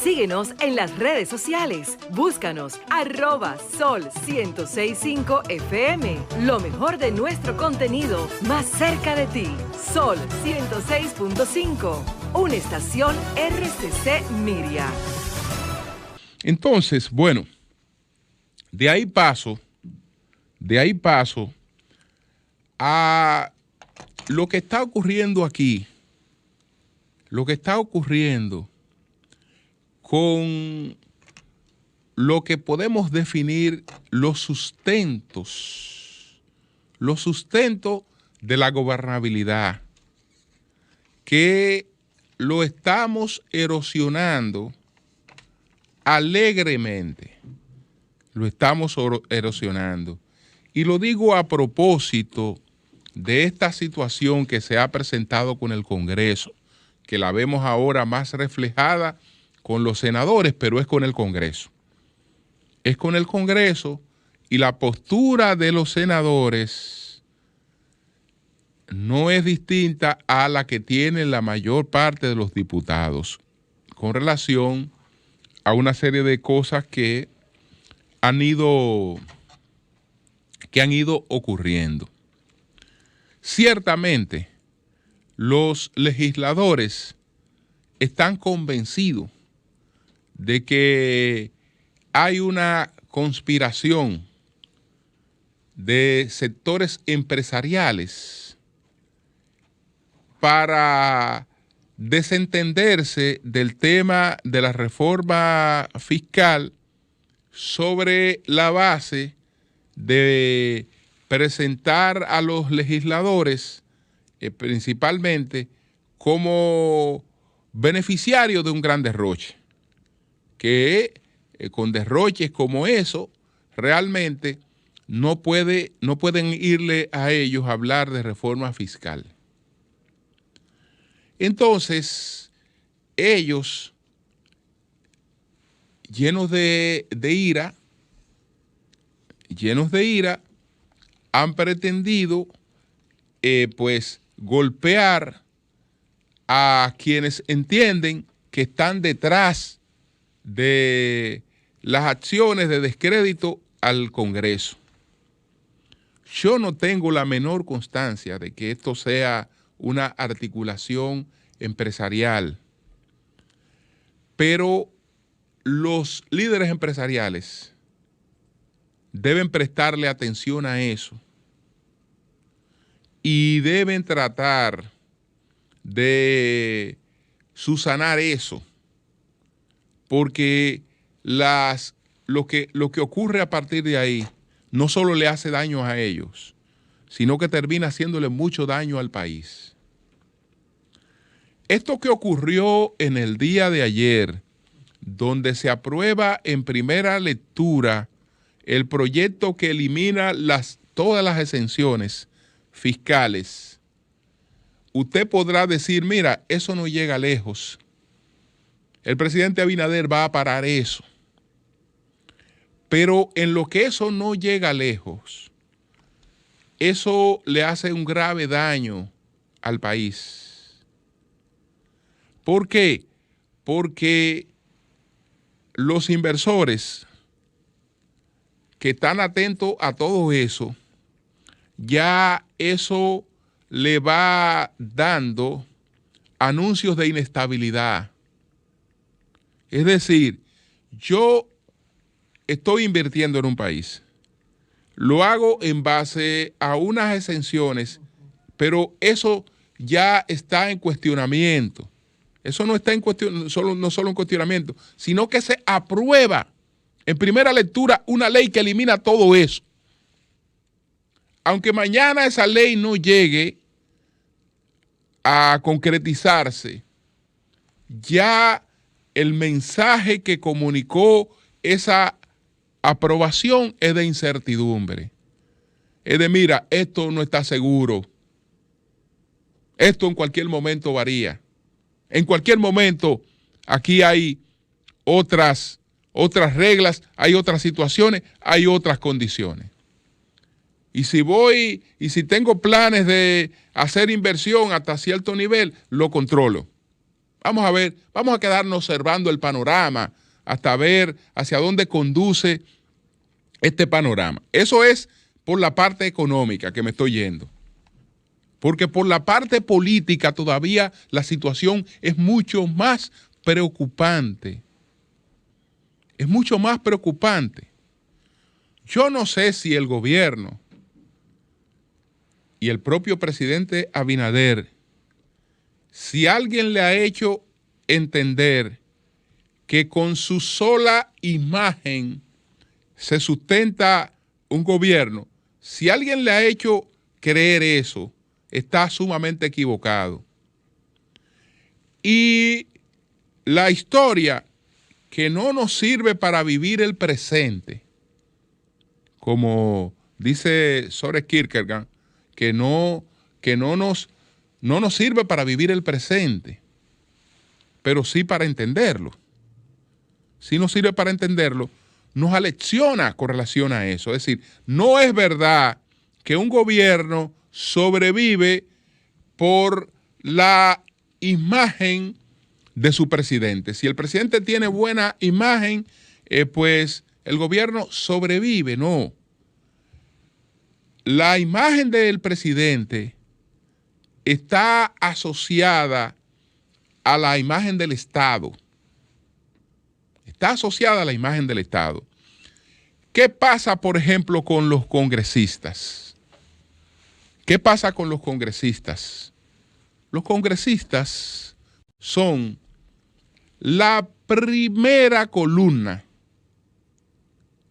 Síguenos en las redes sociales. Búscanos @Sol1065 FM. Lo mejor de nuestro contenido más cerca de ti. Sol 106.5. Una estación RCC Miria. Entonces, bueno, de ahí paso a lo que está ocurriendo aquí, lo que está ocurriendo con lo que podemos definir los sustentos de la gobernabilidad, que lo estamos erosionando alegremente, lo estamos erosionando. Y lo digo a propósito de esta situación que se ha presentado con el Congreso, que la vemos ahora más reflejada con los senadores, pero es con el Congreso. Es con el Congreso y la postura de los senadores no es distinta a la que tiene la mayor parte de los diputados con relación a una serie de cosas que han ido ocurriendo. Ciertamente, los legisladores están convencidos de que hay una conspiración de sectores empresariales para desentenderse del tema de la reforma fiscal sobre la base de presentar a los legisladores principalmente como beneficiarios de un gran derroche, que con derroches como eso realmente no pueden irle a ellos a hablar de reforma fiscal. Entonces, ellos, llenos de ira, han pretendido pues golpear a quienes entienden que están detrás de las acciones de descrédito al Congreso. Yo no tengo la menor constancia de que esto sea una articulación empresarial, pero los líderes empresariales deben prestarle atención a eso y deben tratar de subsanar eso, porque lo que ocurre a partir de ahí no solo le hace daño a ellos, sino que termina haciéndole mucho daño al país. Esto que ocurrió en el día de ayer, donde se aprueba en primera lectura el proyecto que elimina todas las exenciones fiscales, usted podrá decir, mira, eso no llega lejos. El presidente Abinader va a parar eso. Pero en lo que eso no llega lejos, eso le hace un grave daño al país. ¿Por qué? Porque los inversores que están atentos a todo eso, ya eso le va dando anuncios de inestabilidad. Es decir, yo estoy invirtiendo en un país, lo hago en base a unas exenciones, pero eso ya está en cuestionamiento. Eso no está no solo en cuestionamiento, sino que se aprueba en primera lectura una ley que elimina todo eso. Aunque mañana esa ley no llegue a concretizarse, ya el mensaje que comunicó esa aprobación es de incertidumbre. Es de, mira, esto no está seguro. Esto en cualquier momento varía. En cualquier momento aquí hay otras reglas, hay otras situaciones, hay otras condiciones. Y si tengo planes de hacer inversión hasta cierto nivel, lo controlo. Vamos a ver, vamos a quedarnos observando el panorama hasta ver hacia dónde conduce este panorama. Eso es por la parte económica que me estoy yendo. Porque por la parte política todavía la situación es mucho más preocupante. Es mucho más preocupante. Yo no sé si el gobierno y el propio presidente Abinader, si alguien le ha hecho entender que con su sola imagen se sustenta un gobierno, si alguien le ha hecho creer eso, está sumamente equivocado. Y la historia que no nos sirve para vivir el presente, como dice Søren Kierkegaard, que no nos sirve para vivir el presente, pero sí para entenderlo. Si nos sirve para entenderlo, nos alecciona con relación a eso. Es decir, no es verdad que un gobierno sobrevive por la imagen de su presidente. Si el presidente tiene buena imagen, pues el gobierno sobrevive. No. La imagen del presidente está asociada a la imagen del Estado. Está asociada a la imagen del Estado. ¿Qué pasa, por ejemplo, con los congresistas? ¿Qué pasa con los congresistas? Los congresistas son la primera columna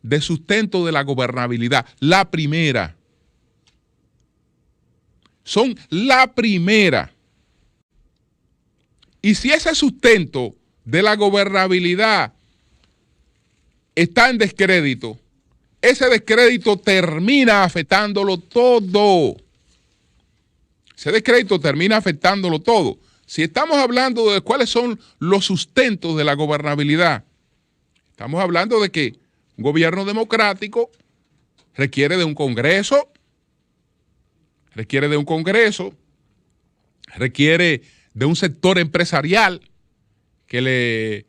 de sustento de la gobernabilidad. La primera. Son la primera. Y si ese sustento de la gobernabilidad está en descrédito, ese descrédito termina afectándolo todo. Ese descrédito termina afectándolo todo. Si estamos hablando de cuáles son los sustentos de la gobernabilidad, estamos hablando de que un gobierno democrático requiere de un Congreso, requiere de un sector empresarial que le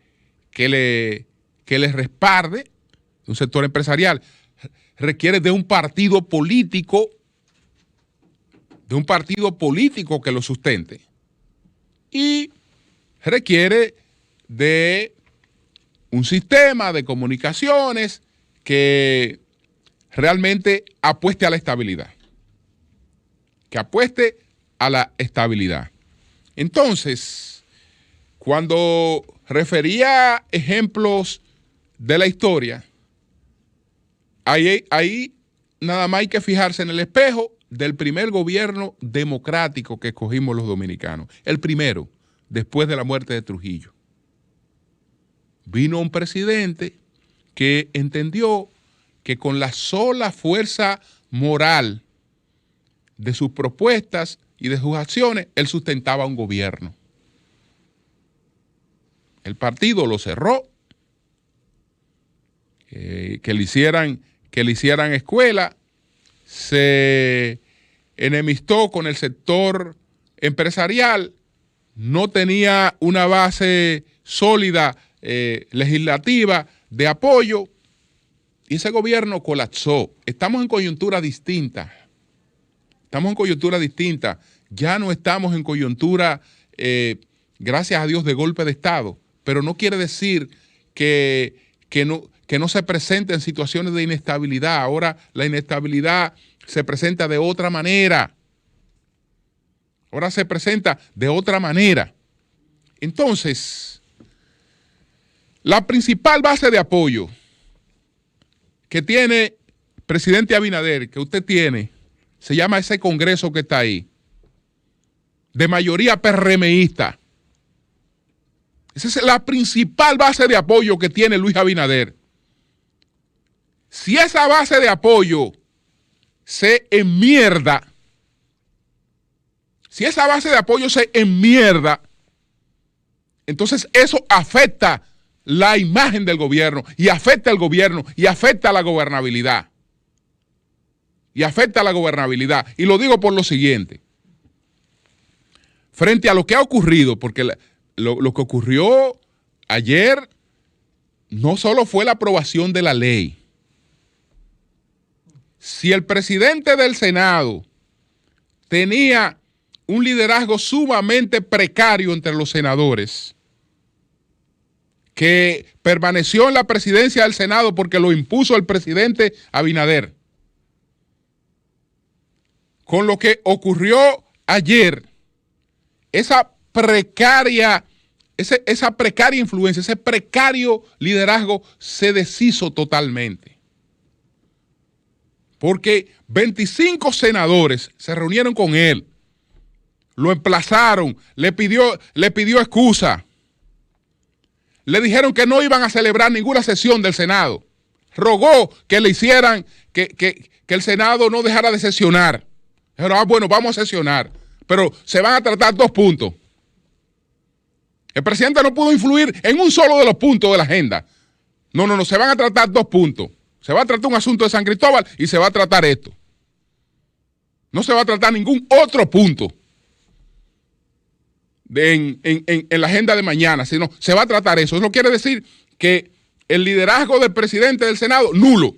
respalde, un sector empresarial, requiere de un partido político, que lo sustente, y requiere de un sistema de comunicaciones que realmente apueste a la estabilidad. Entonces, cuando refería ejemplos de la historia, ahí nada más hay que fijarse en el espejo del primer gobierno democrático que escogimos los dominicanos. El primero, después de la muerte de Trujillo. Vino un presidente que entendió que con la sola fuerza moral de sus propuestas y de sus acciones, él sustentaba un gobierno. El partido lo cerró, que le hicieran escuela, se enemistó con el sector empresarial, no tenía una base sólida legislativa de apoyo, y ese gobierno colapsó. Estamos en coyuntura distinta. Ya no estamos en coyuntura, gracias a Dios, de golpe de Estado, pero no quiere decir que no se presenten situaciones de inestabilidad. Ahora la inestabilidad se presenta de otra manera. Entonces, la principal base de apoyo que tiene el presidente Abinader, que usted tiene, se llama ese Congreso que está ahí, de mayoría PRMista. Esa es la principal base de apoyo que tiene Luis Abinader. Si esa base de apoyo se enmierda, entonces eso afecta la imagen del gobierno, y afecta al gobierno, y afecta a la gobernabilidad. Y lo digo por lo siguiente. Frente a lo que ha ocurrido, porque lo que ocurrió ayer no solo fue la aprobación de la ley. Si el presidente del Senado tenía un liderazgo sumamente precario entre los senadores, que permaneció en la presidencia del Senado porque lo impuso el presidente Abinader, con lo que ocurrió ayer, esa precaria influencia, ese precario liderazgo se deshizo totalmente. Porque 25 senadores se reunieron con él, lo emplazaron, le pidió excusa, le dijeron que no iban a celebrar ninguna sesión del Senado, rogó que le hicieran, que el Senado no dejara de sesionar. Dijeron, bueno, vamos a sesionar, pero se van a tratar 2 puntos. El presidente no pudo influir en un solo de los puntos de la agenda. No, se van a tratar 2 puntos. Se va a tratar un asunto de San Cristóbal y se va a tratar esto. No se va a tratar ningún otro punto en la agenda de mañana, sino se va a tratar eso. Eso quiere decir que el liderazgo del presidente del Senado, nulo.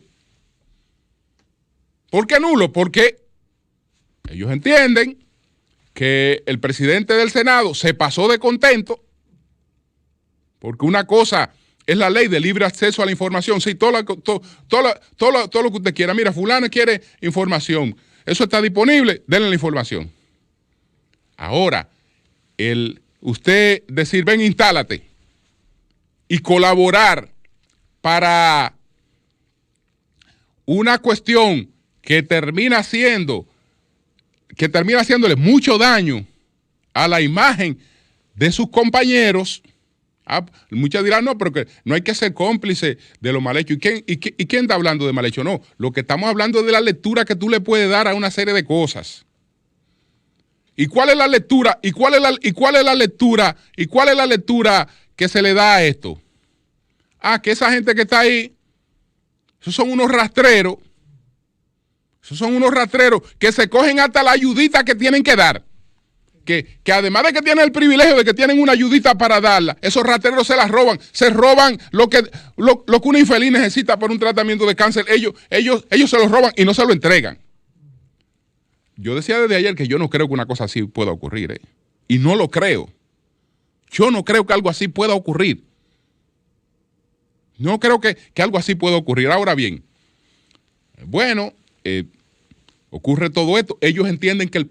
¿Por qué nulo? Porque ellos entienden que el presidente del Senado se pasó de contento, porque una cosa es la ley de libre acceso a la información. Sí, todo lo que usted quiera. Mira, fulano quiere información. Eso está disponible, denle la información. Ahora, usted decir, ven, instálate, y colaborar para una cuestión que termina haciéndole mucho daño a la imagen de sus compañeros. Muchas dirán, no, pero que no hay que ser cómplice de lo mal hecho. ¿Y quién está hablando de mal hecho? No, lo que estamos hablando es de la lectura que tú le puedes dar a una serie de cosas. ¿Y cuál es la lectura? ¿Y cuál es la lectura que se le da a esto? Que esa gente que está ahí, esos son unos rastreros. Esos son unos rastreros que se cogen hasta la ayudita que tienen que dar. Que además de que tienen el privilegio de que tienen una ayudita para darla, esos rastreros se las roban. Se roban lo que una infeliz necesita para un tratamiento de cáncer. Ellos se lo roban y no se lo entregan. Yo decía desde ayer que yo no creo que una cosa así pueda ocurrir. Y no lo creo. Yo no creo que algo así pueda ocurrir. No creo que algo así pueda ocurrir. Ahora bien, bueno, ocurre todo esto. Ellos entienden que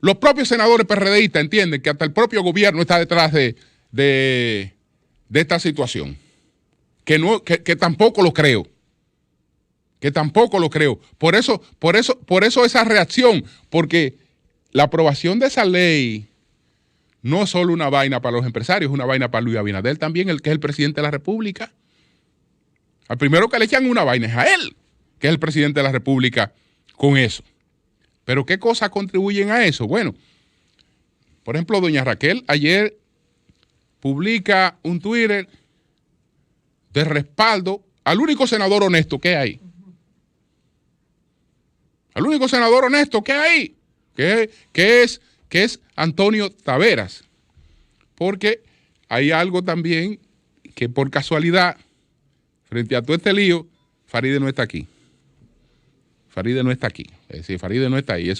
los propios senadores PRDistas entienden que hasta el propio gobierno está detrás de esta situación. Que tampoco lo creo. Que tampoco lo creo. Por eso esa reacción, porque la aprobación de esa ley no es solo una vaina para los empresarios, es una vaina para Luis Abinader también, el que es el presidente de la República. Al primero que le echan una vaina es a él, que es el presidente de la República, con eso. Pero ¿qué cosas contribuyen a eso? Bueno, por ejemplo, doña Raquel ayer publica un Twitter de respaldo al único senador honesto que hay. Al único senador honesto que hay, que es Antonio Taveras. Porque hay algo también que por casualidad, frente a todo este lío, Faride no está aquí. Faride no está aquí. Es decir, Faride no está ahí.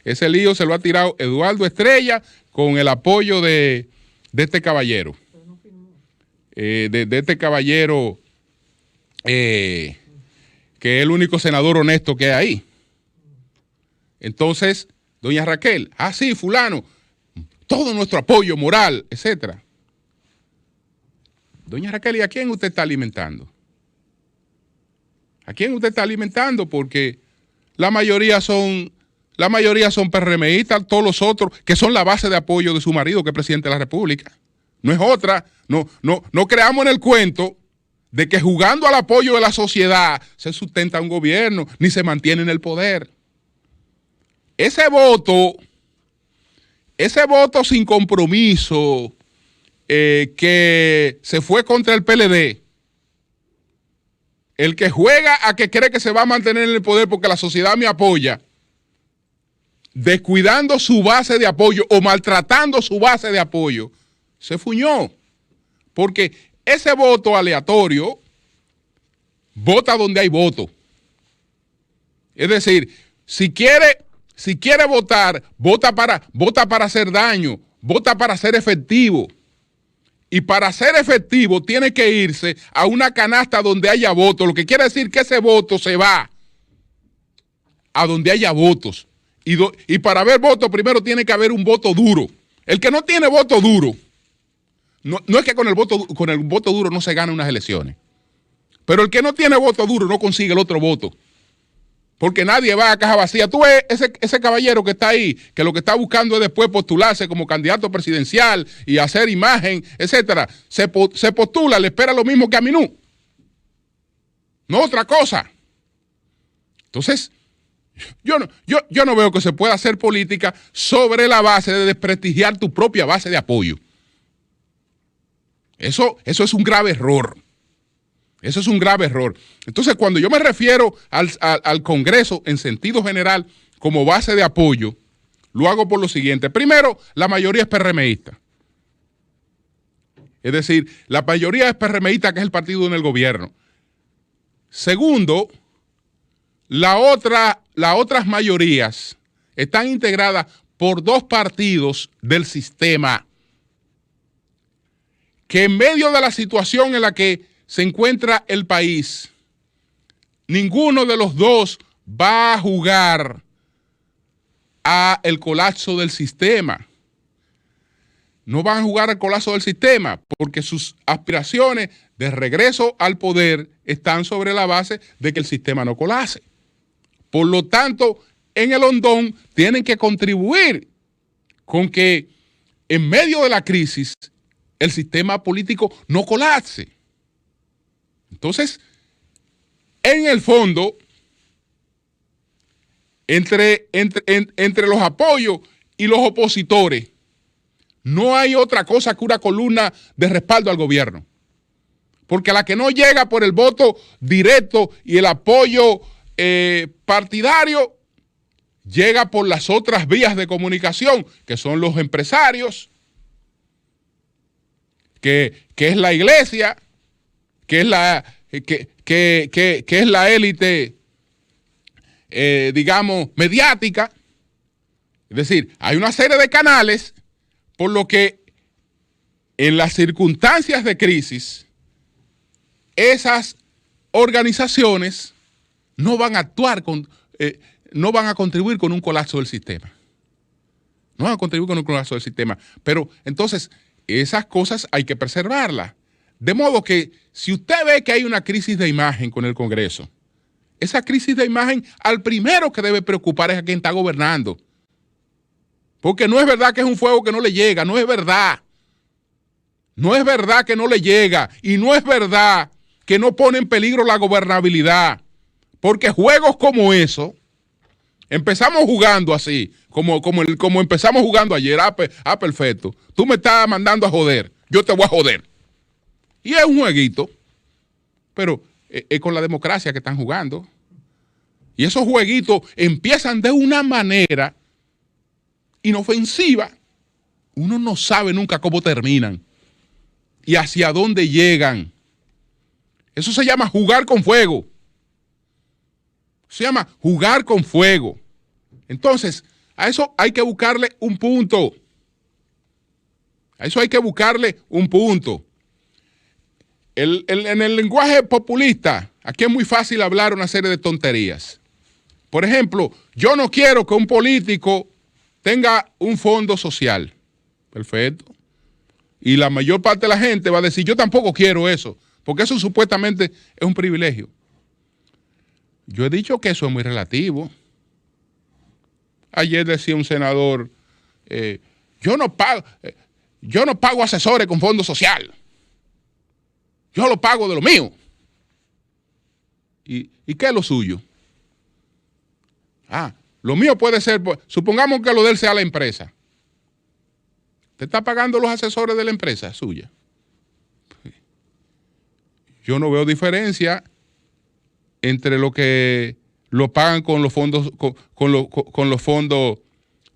Ese lío se lo ha tirado Eduardo Estrella con el apoyo de este caballero. De este caballero que es el único senador honesto que hay ahí. Entonces, doña Raquel, sí, fulano, todo nuestro apoyo moral, etcétera. Doña Raquel, ¿y a quién usted está alimentando? ¿A quién usted está alimentando? Porque la mayoría son PRMistas, todos los otros, que son la base de apoyo de su marido, que es presidente de la República. No es otra. No creamos en el cuento de que jugando al apoyo de la sociedad se sustenta un gobierno, ni se mantiene en el poder. Ese voto sin compromiso que se fue contra el PLD, el que juega a que cree que se va a mantener en el poder porque la sociedad me apoya, descuidando su base de apoyo o maltratando su base de apoyo, se fuñó. Porque ese voto aleatorio vota donde hay voto. Es decir, si quiere votar, vota para hacer daño, vota para ser efectivo. Y para ser efectivo tiene que irse a una canasta donde haya votos, lo que quiere decir que ese voto se va a donde haya votos. Y para haber votos primero tiene que haber un voto duro. El que no tiene voto duro, no es que con el voto duro no se gana unas elecciones, pero el que no tiene voto duro no consigue el otro voto. Porque nadie va a caja vacía. Tú ves ese caballero que está ahí, que lo que está buscando es después postularse como candidato presidencial y hacer imagen, etcétera. Se postula, le espera lo mismo que a Minú. No otra cosa. Entonces, yo no veo que se pueda hacer política sobre la base de desprestigiar tu propia base de apoyo. Eso es un grave error. Eso es un grave error. Entonces, cuando yo me refiero al Congreso en sentido general como base de apoyo, lo hago por lo siguiente. Primero, la mayoría es PRMista. Es decir, la mayoría es PRMista, que es el partido en el gobierno. Segundo, las otras mayorías están integradas por dos partidos del sistema que en medio de la situación en la que se encuentra el país, ninguno de los dos va a jugar a el colapso del sistema. No van a jugar al colapso del sistema porque sus aspiraciones de regreso al poder están sobre la base de que el sistema no colapse. Por lo tanto, en el hondón tienen que contribuir con que en medio de la crisis el sistema político no colapse. Entonces, en el fondo, entre los apoyos y los opositores, no hay otra cosa que una columna de respaldo al gobierno. Porque a la que no llega por el voto directo y el apoyo partidario, llega por las otras vías de comunicación, que son los empresarios, que es la iglesia, que es la élite, digamos, mediática. Es decir, hay una serie de canales por lo que en las circunstancias de crisis, esas organizaciones no van a actuar no van a contribuir con un colapso del sistema. No van a contribuir con un colapso del sistema. Pero entonces, esas cosas hay que preservarlas. De modo que si usted ve que hay una crisis de imagen con el Congreso, esa crisis de imagen al primero que debe preocupar es a quien está gobernando. Porque no es verdad que es un fuego que no le llega, no es verdad. No es verdad que no le llega y no es verdad que no pone en peligro la gobernabilidad. Porque juegos como eso, empezamos jugando así, como empezamos jugando ayer, perfecto. Tú me estás mandando a joder, yo te voy a joder. Y es un jueguito, pero es con la democracia que están jugando. Y esos jueguitos empiezan de una manera inofensiva. Uno no sabe nunca cómo terminan y hacia dónde llegan. Eso se llama jugar con fuego. Se llama jugar con fuego. Entonces, a eso hay que buscarle un punto. A eso hay que buscarle un punto. En el lenguaje populista, aquí es muy fácil hablar una serie de tonterías. Por ejemplo, yo no quiero que un político tenga un fondo social. Perfecto. Y la mayor parte de la gente va a decir, yo tampoco quiero eso, porque eso supuestamente es un privilegio. Yo he dicho que eso es muy relativo. Ayer decía un senador, yo no pago asesores con fondo social. Yo lo pago de lo mío. ¿Y qué es lo suyo? Lo mío puede ser, supongamos que lo de él sea la empresa. ¿Te está pagando los asesores de la empresa suya? Yo no veo diferencia entre lo que lo pagan con los fondos, con los fondos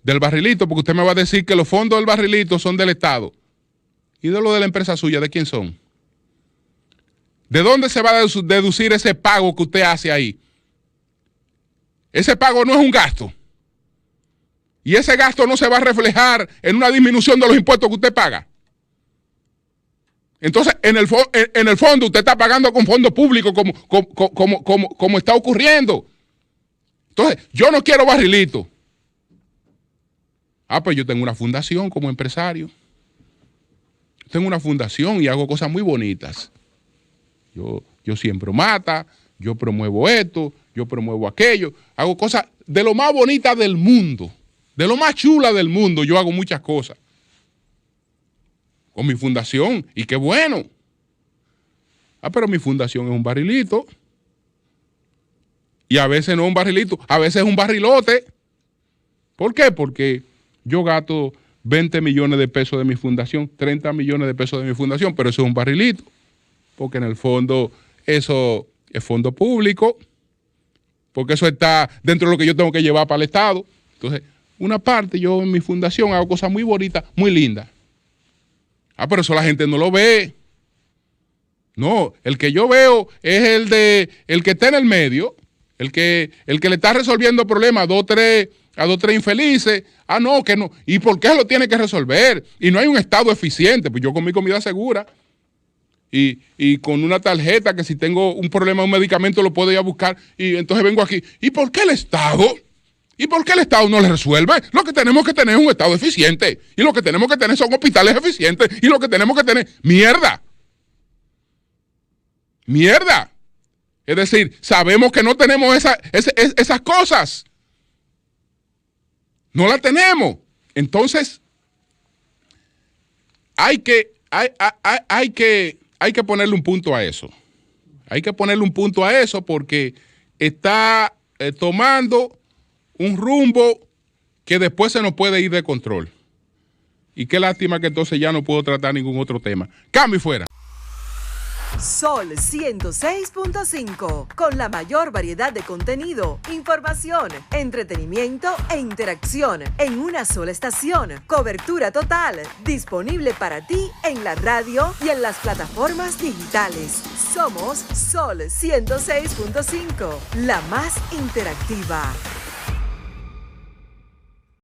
del barrilito, porque usted me va a decir que los fondos del barrilito son del Estado. ¿Y de lo de la empresa suya, de quién son? ¿De dónde se va a deducir ese pago que usted hace ahí? Ese pago no es un gasto. Y ese gasto no se va a reflejar en una disminución de los impuestos que usted paga. Entonces, en el fondo, usted está pagando con fondos públicos como está ocurriendo. Entonces, yo no quiero barrilito. Pues yo tengo una fundación como empresario. Tengo una fundación y hago cosas muy bonitas. Yo siembro mata, yo promuevo esto, yo promuevo aquello. Hago cosas de lo más bonitas del mundo, de lo más chula del mundo. Yo hago muchas cosas con mi fundación y qué bueno. Pero mi fundación es un barrilito. Y a veces no es un barrilito, a veces es un barrilote. ¿Por qué? Porque yo gasto 20 millones de pesos de mi fundación, 30 millones de pesos de mi fundación, pero eso es un barrilito. Porque en el fondo eso es fondo público, porque eso está dentro de lo que yo tengo que llevar para el Estado. Entonces, una parte, yo en mi fundación hago cosas muy bonitas, muy lindas. Pero eso la gente no lo ve. No, el que yo veo es el que está en el medio, el que le está resolviendo problemas a dos o tres infelices. No, que no. ¿Y por qué lo tiene que resolver? Y no hay un Estado eficiente. Pues yo con mi comida segura y con una tarjeta que si tengo un problema, un medicamento lo puedo ir a buscar y entonces vengo aquí. ¿Y por qué el Estado? ¿Y por qué el Estado no le resuelve? Lo que tenemos que tener es un Estado eficiente. Y lo que tenemos que tener son hospitales eficientes. Y lo que tenemos que tener... ¡Mierda! ¡Mierda! Es decir, sabemos que no tenemos esas cosas. No las tenemos. Entonces, hay que ponerle un punto a eso. Hay que ponerle un punto a eso porque está tomando un rumbo que después se nos puede ir de control. Y qué lástima que entonces ya no puedo tratar ningún otro tema. Cambio y fuera. Sol 106.5, con la mayor variedad de contenido, información, entretenimiento e interacción en una sola estación. Cobertura total, disponible para ti en la radio y en las plataformas digitales. Somos Sol 106.5, la más interactiva.